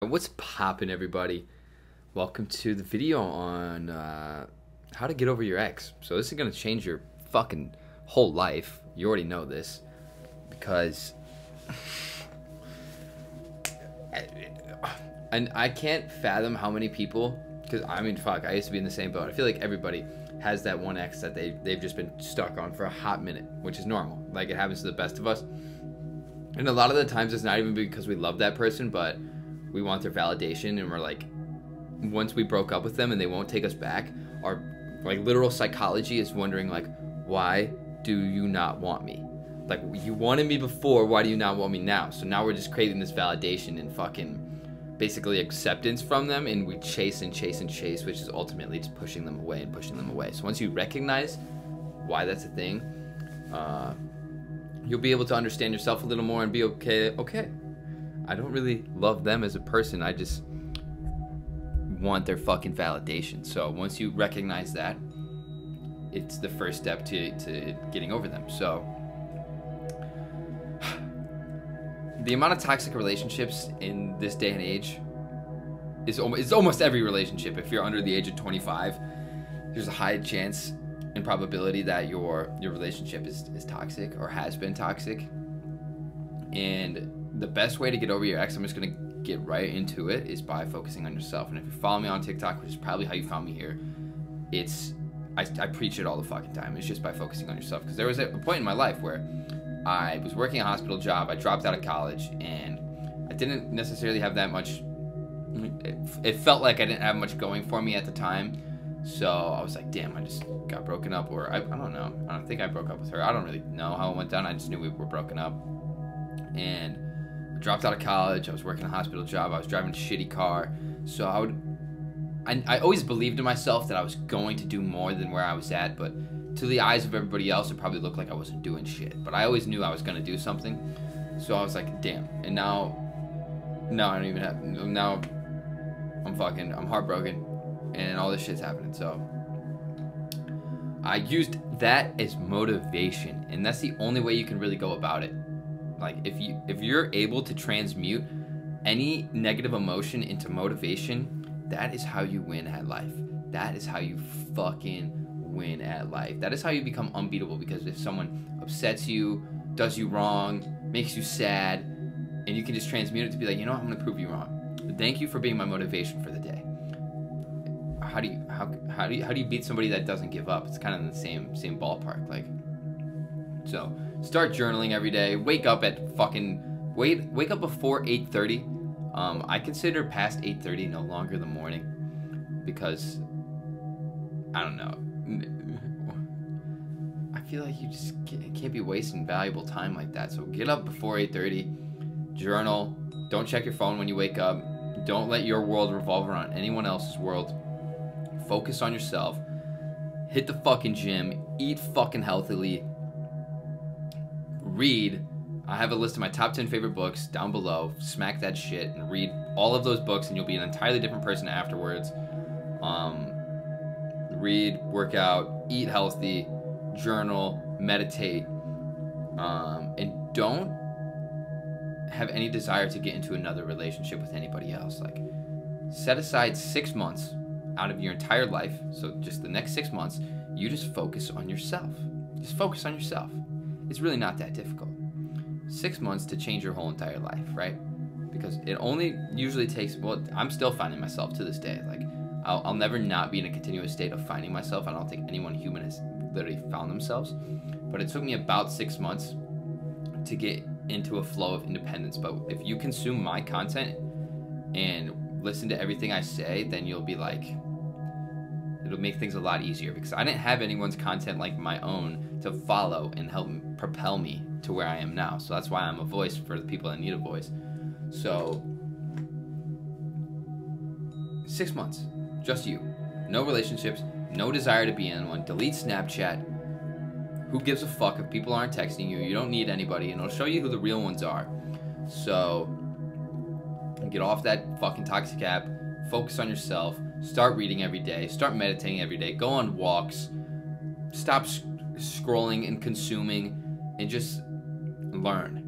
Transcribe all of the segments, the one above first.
What's poppin', everybody? Welcome to the video on how to get over your ex. So this is gonna change your fucking whole life. You already know this because and I can't fathom how many people, because I mean, fuck, I used to be in the same boat. I feel like everybody has that one ex that they've just been stuck on for a hot minute, which is normal. Like, it happens to the best of us. And a lot of the times it's not even because we love that person, but we want their validation, and we're like, once we broke up with them and they won't take us back, our like literal psychology is wondering like, why do you not want me? Like, you wanted me before, why do you not want me now? So now we're just craving this validation and fucking basically acceptance from them, and we chase and chase and chase, which is ultimately just pushing them away and pushing them away. So once you recognize why that's a thing, you'll be able to understand yourself a little more and be okay, I don't really love them as a person. I just want their fucking validation. So once you recognize that, it's the first step to getting over them. So the amount of toxic relationships in this day and age is almost every relationship. If you're under the age of 25, there's a high chance and probability that your relationship is toxic or has been toxic. And the best way to get over your ex, I'm just gonna get right into it, is by focusing on yourself. And if you follow me on TikTok, which is probably how you found me here, I preach it all the fucking time. It's just by focusing on yourself. Because there was a point in my life where I was working a hospital job, I dropped out of college, and I didn't necessarily have that much, it felt like I didn't have much going for me at the time. So I was like, damn, I just got broken up, or I don't know. I don't think I broke up with her. I don't really know how it went down. I just knew we were broken up. And I dropped out of college. I was working a hospital job. I was driving a shitty car. So I always believed in myself that I was going to do more than where I was at, but to the eyes of everybody else, it probably looked like I wasn't doing shit. But I always knew I was going to do something. So I was like, damn. And now I don't even have, now I'm heartbroken, and all this shit's happening. So I used that as motivation, and that's the only way you can really go about it. Like, if you're able to transmute any negative emotion into motivation, that is how you win at life. That is how you fucking win at life. That is how you become unbeatable, because if someone upsets you, does you wrong, makes you sad, and you can just transmute it to be like, you know what, I'm gonna prove you wrong. Thank you for being my motivation for the day. How do you beat somebody that doesn't give up? It's kind of in the same ballpark. Like, so start journaling every day. Wake up at fucking wake up before 8:30. I consider past 8:30 no longer the morning, because I don't know. I feel like you just can't be wasting valuable time like that. So get up before 8:30. Journal. Don't check your phone when you wake up. Don't let your world revolve around anyone else's world. Focus on yourself. Hit the fucking gym. Eat fucking healthily. Read. I have a list of my top 10 favorite books down below. Smack that shit and read all of those books, and you'll be an entirely different person afterwards. Read, work out, eat healthy, journal, meditate, and don't have any desire to get into another relationship with anybody else. Like, set aside 6 months out of your entire life. So just the next 6 months, you just focus on yourself. Just focus on yourself. It's really not that difficult. 6 months to change your whole entire life, right? Because it only usually takes, well, I'm still finding myself to this day. Like, I'll never not be in a continuous state of finding myself. I don't think anyone human has literally found themselves. But it took me about 6 months to get into a flow of independence. But if you consume my content and listen to everything I say, then you'll be like, it'll make things a lot easier, because I didn't have anyone's content like my own to follow and help propel me to where I am now. So that's why I'm a voice for the people that need a voice. So 6 months, just you. No relationships, no desire to be in one. Delete Snapchat. Who gives a fuck if people aren't texting you? You don't need anybody, and it'll show you who the real ones are. So get off that fucking toxic app. Focus on yourself. Start reading every day. Start meditating every day. Go on walks. Stop scrolling and consuming, and just learn.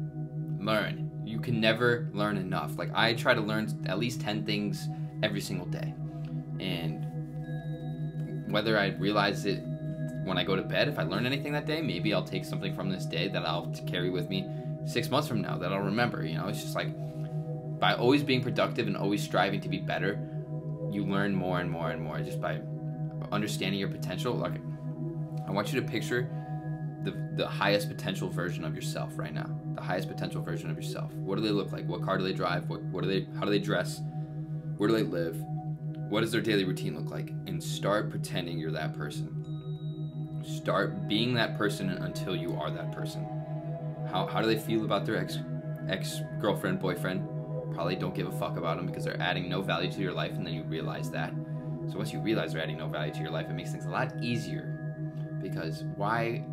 You can never learn enough. Like, I try to learn at least 10 things every single day. And whether I realize it when I go to bed, if I learn anything that day, maybe I'll take something from this day that I'll carry with me 6 months from now that I'll remember. You know, it's just like, by always being productive and always striving to be better, you learn more and more and more just by understanding your potential. Like, I want you to picture the highest potential version of yourself right now. The highest potential version of yourself. What do they look like? What car do they drive? How do they dress? Where do they live? What does their daily routine look like? And start pretending you're that person. Start being that person until you are that person. How do they feel about their ex-girlfriend, boyfriend? Probably don't give a fuck about them because they're adding no value to your life, and then you realize that. So once you realize they're adding no value to your life, it makes things a lot easier, because why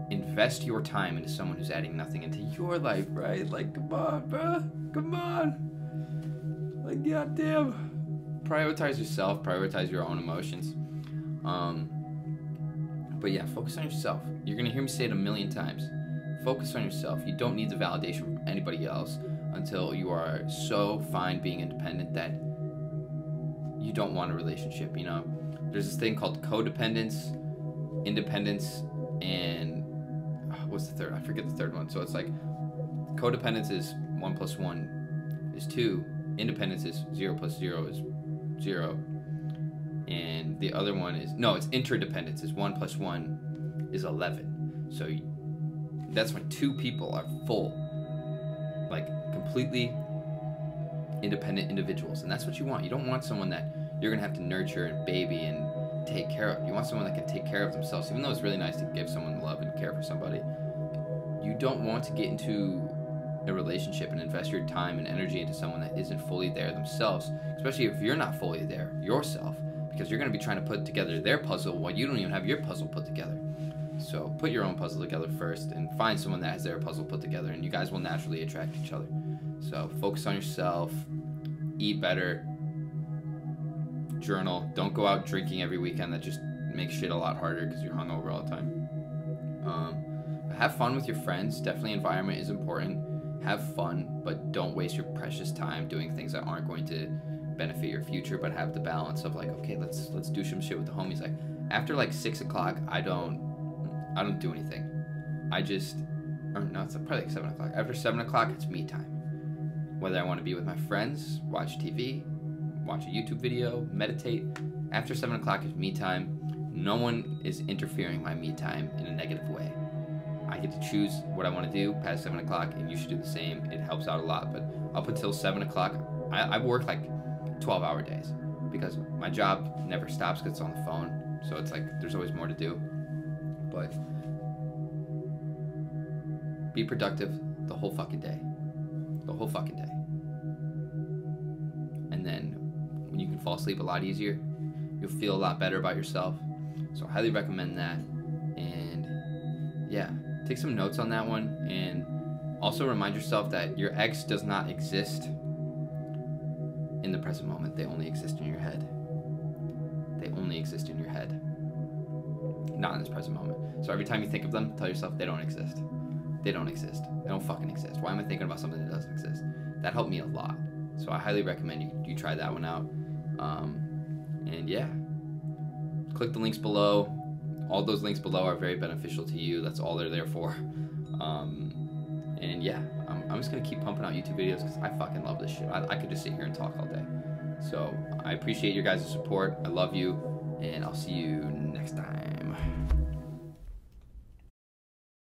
invest your time into someone who's adding nothing into your life, right? Like, come on, bro. Come on. Like, goddamn. Prioritize yourself. Prioritize your own emotions. But yeah, focus on yourself. You're going to hear me say it a million times. Focus on yourself. You don't need the validation from anybody else until you are so fine being independent that you don't want a relationship, you know? There's this thing called codependence, independence, and what's the third? I forget the third one. So it's like, codependence is 1 + 1 is 2. Independence is 0 + 0 is 0. And the other one is, no, it's interdependence is 1 + 1 is 11. So that's when two people are full, like completely independent individuals. And that's what you want. You don't want someone that you're going to have to nurture and baby and take care of. You want someone that can take care of themselves. Even though it's really nice to give someone love and care for somebody, you don't want to get into a relationship and invest your time and energy into someone that isn't fully there themselves, especially if you're not fully there yourself, because you're going to be trying to put together their puzzle while you don't even have your puzzle put together. So put your own puzzle together first and find someone that has their puzzle put together, and you guys will naturally attract each other. So focus on yourself, eat better, journal. Don't go out drinking every weekend. That just makes shit a lot harder because you're hungover all the time. Have fun with your friends. Definitely environment is important. Have fun, but don't waste your precious time doing things that aren't going to benefit your future, but have the balance of like, okay, let's do some shit with the homies. Like, after like 6 o'clock, I don't do anything. It's probably like 7 o'clock. After 7 o'clock, it's me time. Whether I want to be with my friends, watch TV, watch a YouTube video, meditate. After 7 o'clock is me time. No one is interfering my me time in a negative way. I get to choose what I want to do past 7 o'clock, and you should do the same. It helps out a lot. But up until 7 o'clock, I work like 12-hour days because my job never stops because it's on the phone. So it's like there's always more to do. But be productive the whole fucking day. The whole fucking day. And then when you can fall asleep a lot easier, you'll feel a lot better about yourself. So I highly recommend that. And yeah, take some notes on that one. And also remind yourself that your ex does not exist in the present moment. They only exist in your head. They only exist in your head. Not in this present moment. So every time you think of them, tell yourself they don't exist. They don't exist. They don't fucking exist. Why am I thinking about something that doesn't exist? That helped me a lot. So I highly recommend you try that one out. And yeah, click the links below. All those links below are very beneficial to you. That's all they're there for. And yeah, I'm just gonna keep pumping out YouTube videos because I fucking love this shit. I could just sit here and talk all day. So I appreciate your guys' support. I love you, and I'll see you next time.